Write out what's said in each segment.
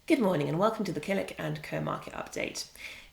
Good morning and welcome to the Killik and Co market update.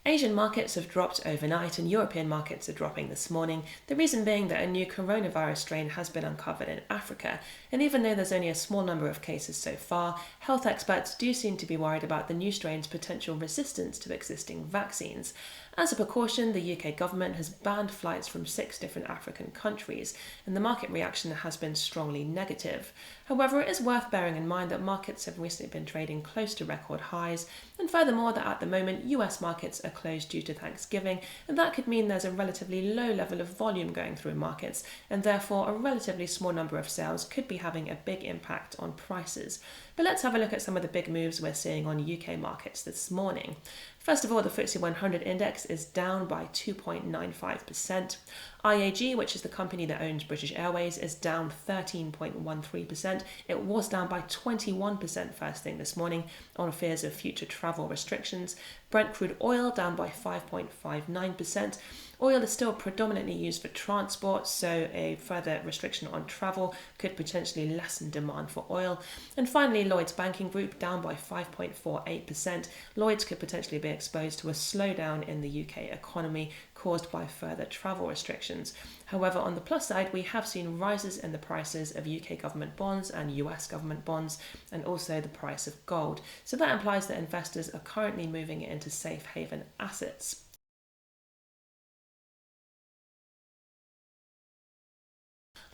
Asian markets have dropped overnight and European markets are dropping this morning, the reason being that a new coronavirus strain has been uncovered in Africa, and even though there's only a small number of cases so far, health experts do seem to be worried about the new strain's potential resistance to existing vaccines. As a precaution, the UK government has banned flights from 6 different African countries, and the market reaction has been strongly negative. However, it is worth bearing in mind that markets have recently been trading close to record highs, and furthermore that at the moment US markets are closed due to Thanksgiving, and that could mean there's a relatively low level of volume going through markets, and therefore a relatively small number of sales could be having a big impact on prices. But let's have a look at some of the big moves we're seeing on UK markets this morning. First of all, the FTSE 100 index is down by 2.95%. IAG, which is the company that owns British Airways, is down 13.13%. It was down by 21% first thing this morning on fears of future travel restrictions. Brent crude oil down by 5.59%. Oil is still predominantly used for transport, so a further restriction on travel could potentially lessen demand for oil. And finally, Lloyds Banking Group down by 5.48%. Lloyds could potentially be exposed to a slowdown in the UK economy caused by further travel restrictions. However, on the plus side, we have seen rises in the prices of UK government bonds and US government bonds, and also the price of gold. So that implies that investors are currently moving into safe haven assets.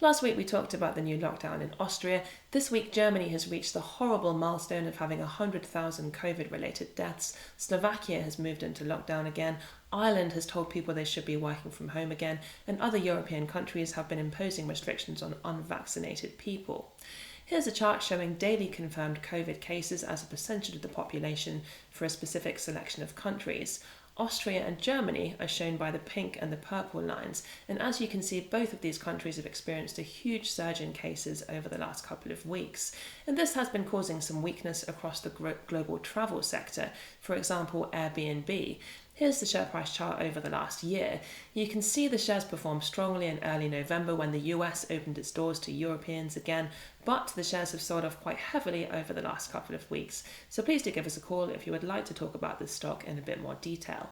Last week we talked about the new lockdown in Austria. This week Germany has reached the horrible milestone of having 100,000 COVID-related deaths. Slovakia has moved into lockdown again. Ireland has told people they should be working from home again, and other European countries have been imposing restrictions on unvaccinated people. Here's a chart showing daily confirmed COVID cases as a percentage of the population for a specific selection of countries. Austria and Germany are shown by the pink and the purple lines, and as you can see, both of these countries have experienced a huge surge in cases over the last couple of weeks, and this has been causing some weakness across the global travel sector, for example Airbnb. Here's the share price chart over the last year. You can see the shares performed strongly in early November when the US opened its doors to Europeans again, but the shares have sold off quite heavily over the last couple of weeks. So please do give us a call if you would like to talk about this stock in a bit more detail.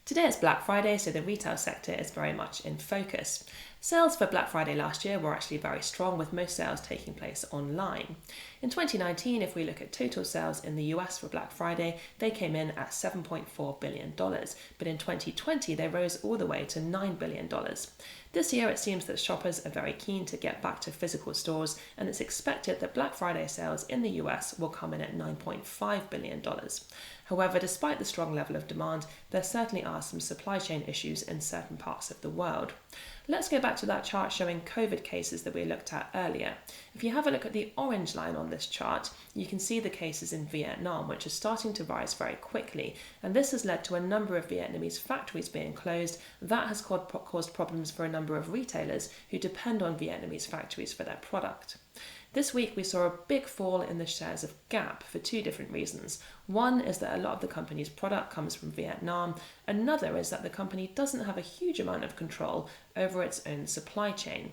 Today is Black Friday, so the retail sector is very much in focus. Sales for Black Friday last year were actually very strong, with most sales taking place online. In 2019, if we look at total sales in the US for Black Friday, they came in at $7.4 billion, but in 2020 they rose all the way to $9 billion. This year it seems that shoppers are very keen to get back to physical stores, and it's expected that Black Friday sales in the US will come in at $9.5 billion. However, despite the strong level of demand, there certainly are some supply chain issues in certain parts of the world. Let's go back to that chart showing COVID cases that we looked at earlier. If you have a look at the orange line on this chart, you can see the cases in Vietnam, which are starting to rise very quickly, and this has led to a number of Vietnamese factories being closed. That has caused problems for a number of retailers who depend on Vietnamese factories for their product. This week we saw a big fall in the shares of Gap for 2 different reasons. One is that a lot of the company's product comes from Vietnam. Another is that the company doesn't have a huge amount of control over its own supply chain.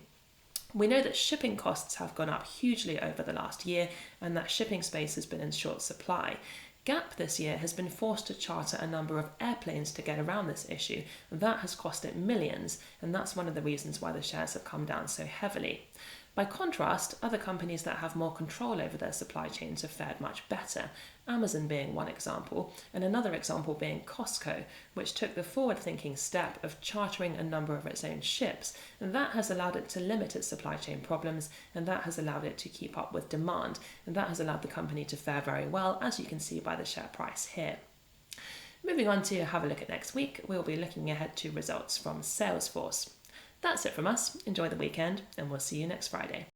We know that shipping costs have gone up hugely over the last year, and that shipping space has been in short supply. Gap this year has been forced to charter a number of airplanes to get around this issue. That has cost it millions, and that's one of the reasons why the shares have come down so heavily. By contrast, other companies that have more control over their supply chains have fared much better, Amazon being one example, and another example being Costco, which took the forward-thinking step of chartering a number of its own ships, and that has allowed it to limit its supply chain problems, and that has allowed it to keep up with demand, and that has allowed the company to fare very well, as you can see by the share price here. Moving on to have a look at next week, we'll be looking ahead to results from Salesforce. That's it from us. Enjoy the weekend, and we'll see you next Friday.